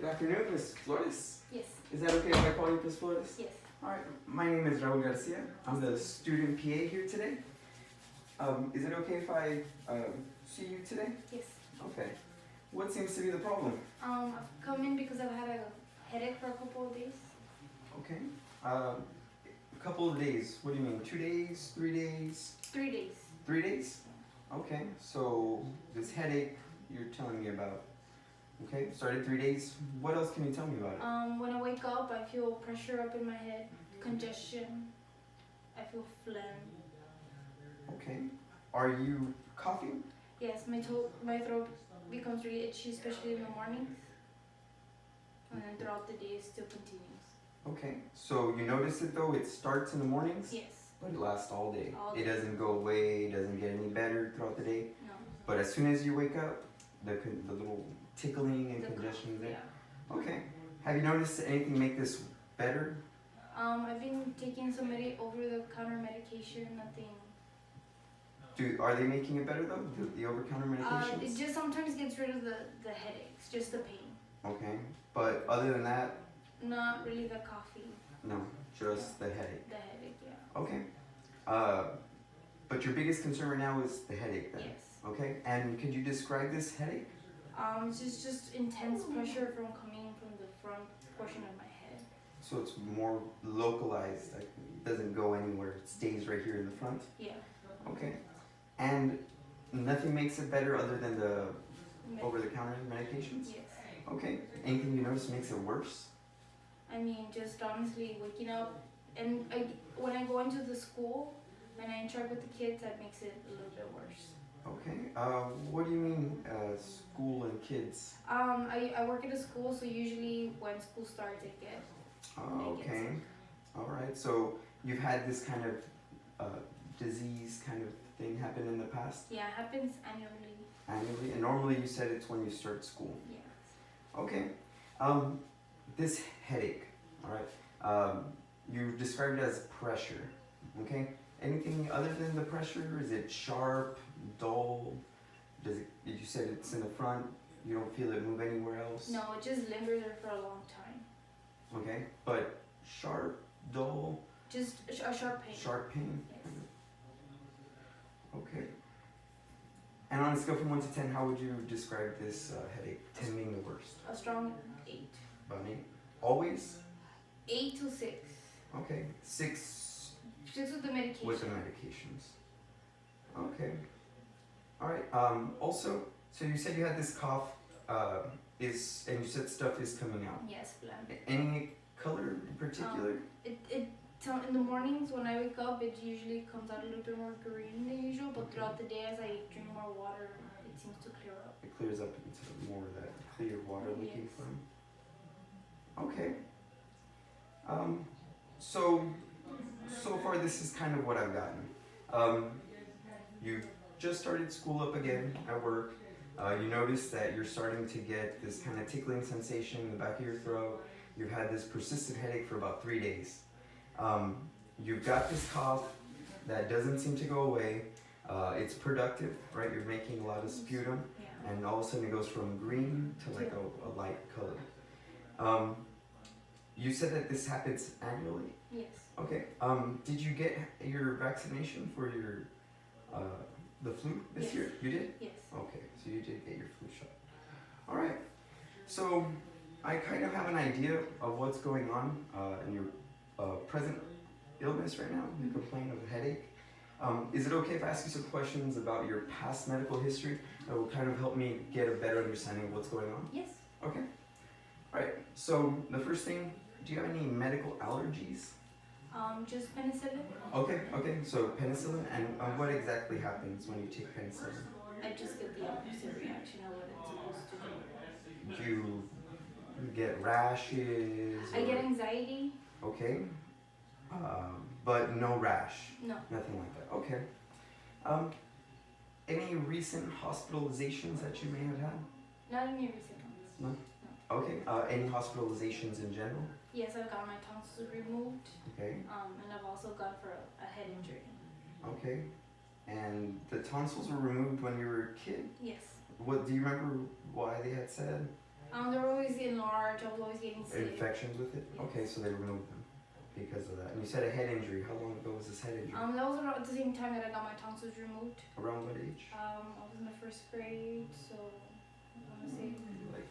Good afternoon, Ms. Flores. Yes. Is that okay if I call you Ms. Flores? Yes. All right. My name is Raul Garcia. I'm the student PA here today. Is it okay if I see you today? Yes. Okay. What seems to be the problem? I've come in because I've had a headache for a couple of days. Okay. A couple of days. What do you mean? 2 days? 3 days? 3 days. 3 days? Okay. So this headache you're telling me about. Okay. Started 3 days. What else can you tell me about it? When I wake up, I feel pressure up in my head, congestion. I feel phlegm. Okay. Are you coughing? Yes, my throat becomes really itchy, especially in the mornings. And then throughout the day, it still continues. Okay, so you notice it though, it starts in the mornings, Yes. but it lasts all day. All It day. doesn't go away, it doesn't get any better throughout the day. No. But as soon as you wake up, the little tickling and The congestion is there. Yeah. Okay, have you noticed anything make this better? I've been taking some over-the-counter medication, nothing. Are they making it better though, the over-counter medications? It just sometimes gets rid of the headaches, just the pain. Okay, but other than that, Not really the coffee, no, just the headache. the headache, yeah. Okay, but your biggest concern right now is the headache then? Yes. Okay, and could you describe this headache? It's just intense pressure from coming from the front portion of my head. So it's more localized, like it doesn't go anywhere, it stays right here in the front? Yeah. Okay. And nothing makes it better other than the over-the-counter medications? Yes. Okay. Anything you notice makes it worse? I mean, just honestly waking up, and when I go into the school and I interact with the kids, that makes it a little bit worse. Okay. What do you mean, school and kids? I work at a school, so usually when school starts, I get Okay. Alright, so you've had this kind of disease kind of thing happen in the past? Yeah, it happens annually. Annually? And normally you said it's when you start school? Yeah. Okay. This headache, alright, you described it as pressure, okay? Anything other than the pressure? Is it sharp, dull? You said it's in the front, you don't feel it move anywhere else? No, it just lingers there for a long time. Okay, but sharp, dull? Just a sharp pain. Sharp pain? Yes. Okay. And on a scale from 1 to 10, how would you describe this headache? 10 being the worst. A strong 8. About 8? Always? 8 to 6. Okay. 6 6 with the medication. with the medications. Okay. Alright. Also, so you said you had this cough, and you said stuff is coming out. Yes, phlegm. Any color in particular? In the mornings when I wake up, it usually comes out a little bit more green than usual, but throughout the day as I drink more water, it seems to clear up. It clears up into more of that clear water looking Yes. from. Okay. So far this is kind of what I've gotten. You just started school up again at work. You notice that you're starting to get this kind of tickling sensation in the back of your throat. You've had this persistent headache for about 3 days. You've got this cough that doesn't seem to go away. It's productive, right? You're making a lot of sputum, Yeah. and all of a sudden it goes from green to like a light color. You said that this happens annually? Yes. Okay. Did you get your vaccination for your the flu this Yes. year? You did? Yes. Okay, so you did get your flu shot. All right. So I kind of have an idea of what's going on in your present illness right now. You complain of a headache. Is it okay if I ask you some questions about your past medical history that will kind of help me get a better understanding of what's going on? Yes. Okay. All right. So the first thing, do you have any medical allergies? Just penicillin. Okay. Okay. So penicillin, and what exactly happens when you take penicillin? I just get the opposite reaction of what it's supposed to do. You get rashes? I get anxiety. Okay. But no rash? No. Nothing like that. Okay. Any recent hospitalizations that you may have had? Not any recent ones. No? Okay. Any hospitalizations in general? Yes, I've got my tonsils removed. Okay. And I've also gone for a head injury. Okay. And the tonsils were removed when you were a kid? Yes. What do you remember why they had said? They were always enlarged. I was always getting sick. Infections with it? Yes. Okay, so they removed them because of that. And you said a head injury. How long ago was this head injury? That was around the same time that I got my tonsils removed. Around what age? I was in the first grade, so I want to say Like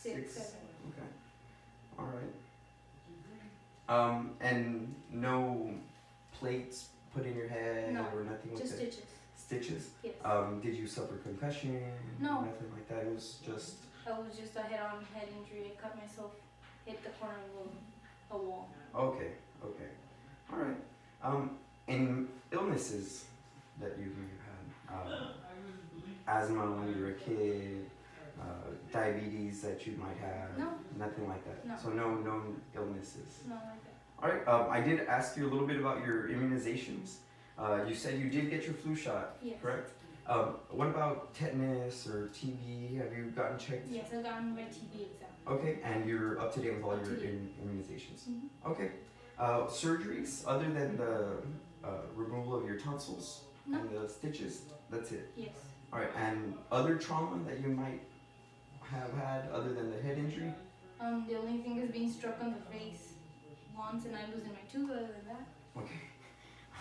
6, 7. Okay. All right. And no plates put in your head No, or nothing like Just that? stitches. Stitches? Yes. Did you suffer concussion? No. Nothing like that. It was just. It was just a head-on head injury. I cut myself, hit the corner of a wall. Okay. Okay. All right. Any illnesses that you may have had? Asthma when you were a kid. Diabetes that you might have. No. Nothing like that. No. So no known illnesses. Not like that. All right. I did ask you a little bit about your immunizations. You said you did get your flu shot, Yes. correct? What about tetanus or TB? Have you gotten checked? Yes, I got my TB exam. Okay, and you're up to date with all Up your to date. immunizations. Mm-hmm. Okay. Surgeries other than the removal of your tonsils No. and the stitches. That's it. Yes. All right. And other trauma that you might have had other than the head injury? The only thing is being struck on the face once and I losing my tooth. Other than that, Okay.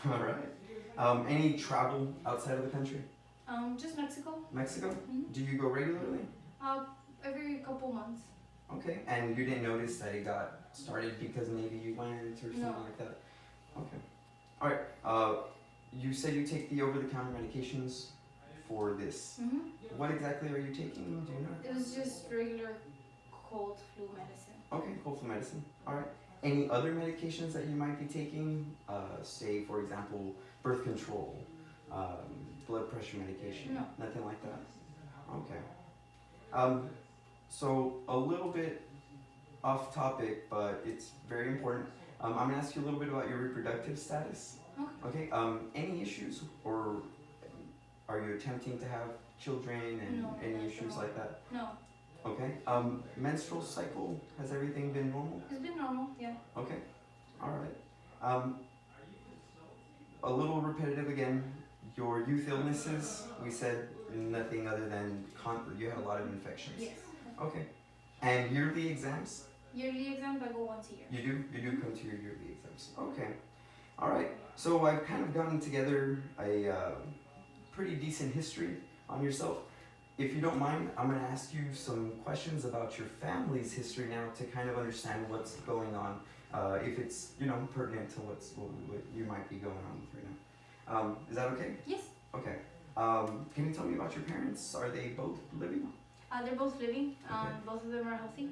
All right. Any travel outside of the country? just Mexico. Mexico? Mm-hmm. Do you go regularly? Every couple months. Okay. And you didn't notice that it got started because maybe you went or something No. like that? Okay. All right. You said you take the over-the-counter medications for this. Mm-hmm. What exactly are you taking? Do you know? It was just regular cold flu medicine. Okay, cold flu medicine. All right. Any other medications that you might be taking? Say, for example, birth control, blood pressure medication. No. Nothing like that. Okay. So a little bit off topic, but it's very important. I'm gonna ask you a little bit about your reproductive status. Okay. Okay. Any issues, or are you attempting to have children and No, any not at issues all. like that? No, Okay. Menstrual cycle, has everything been normal? it's been normal. Yeah. Okay. All right. A little repetitive again. Your youth illnesses, we said nothing other than you had a lot of infections. Yes. Okay. And yearly exams? Yearly exams I go once a year. You do come to your yearly exams. Okay. All right. So I've kind of gotten together a pretty decent history on yourself. If you don't mind, I'm going to ask you some questions about your family's history now to kind of understand what's going on, if it's, pertinent to what you might be going on with right now. Is that okay? Yes. Okay. Can you tell me about your parents? Are they both living? They're both living. Okay. Both of them are healthy.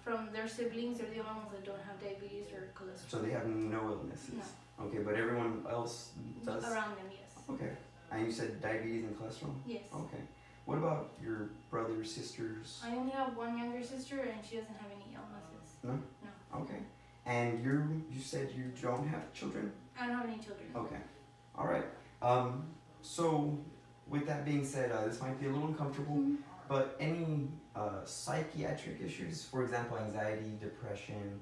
From their siblings, they're the only ones that don't have diabetes or cholesterol. So they have no illnesses? No. Okay, but everyone else does? Around them, yes. Okay. And you said diabetes and cholesterol? Yes. Okay. What about your brothers, sisters? I only have one younger sister, and she doesn't have any illnesses. No? No. Okay. And you said you don't have children? I don't have any children. Okay. All right. So with that being said, this might be a little uncomfortable, Mhm. but any psychiatric issues, for example, anxiety, depression,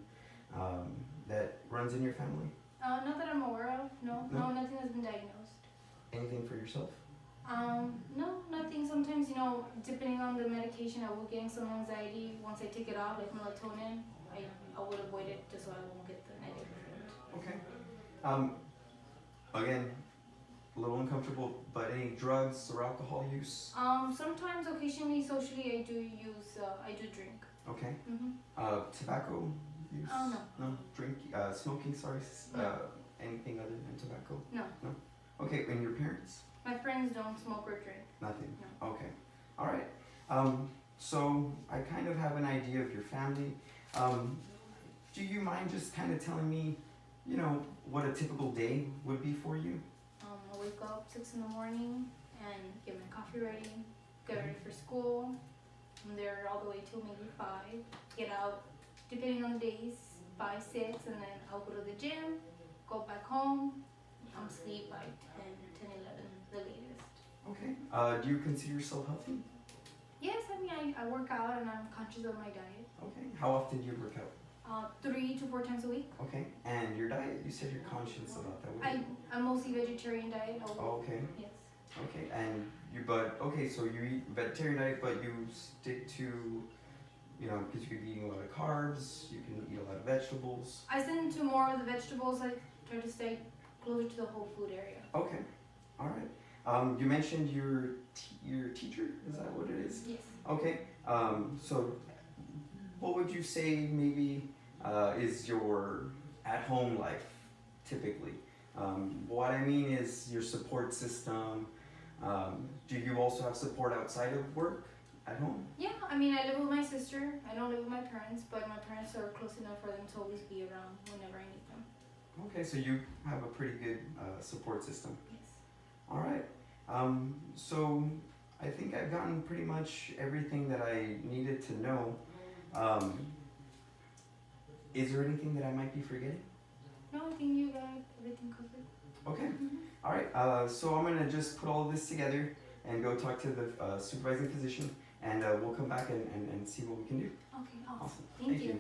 that runs in your family? Not that I'm aware of. No, No? nothing has been diagnosed. Anything for yourself? No, nothing. Sometimes, depending on the medication, I will get some anxiety. Once I take it off, like melatonin, I would avoid it just so I won't get the negative effect. Okay. Again, a little uncomfortable, but any drugs or alcohol use? Sometimes, occasionally, socially, I do drink. Okay. Mm-hmm. Tobacco use? Oh, no. No? Smoking, sorry? No. Anything other than tobacco? No. Okay, and your parents? My friends don't smoke or drink. Nothing? No. Okay. All right. So I kind of have an idea of your family. Do you mind just kind of telling me, what a typical day would be for you? I wake up 6 in the morning and get my coffee ready, get ready for school. I'm there all the way till maybe 5. Get out, depending on the days, 5, 6, and then I'll go to the gym, go back home. I'm sleep by 10, 11, the latest. Okay. Do you consider yourself healthy? Yes, I work out and I'm conscious of my diet. Okay. How often do you work out? 3 to 4 times a week. Okay. And your diet? You said you're conscious about that. I'm mostly vegetarian diet. Okay. Yes. Okay. And so you eat vegetarian diet, but you stick to you know, because you could be eating a lot of carbs, you can eat a lot of vegetables. I tend to more of the vegetables. I try to stay closer to the whole food area. Okay, all right. You mentioned your teacher. Is that what it is? Yes. Okay. So, what would you say maybe is your at-home life typically? What I mean is your support system. Do you also have support outside of work at home? Yeah, I mean, I live with my sister. I don't live with my parents, but my parents are close enough for them to always be around whenever I need them. Okay, so you have a pretty good support system. Yes. All right. So I think I've gotten pretty much everything that I needed to know. Is there anything that I might be forgetting? No, I think you got everything covered. Okay. All right. So I'm gonna just put all of this together and go talk to the supervising physician, and we'll come back and see what we can do. Okay, awesome. Awesome. Thank you.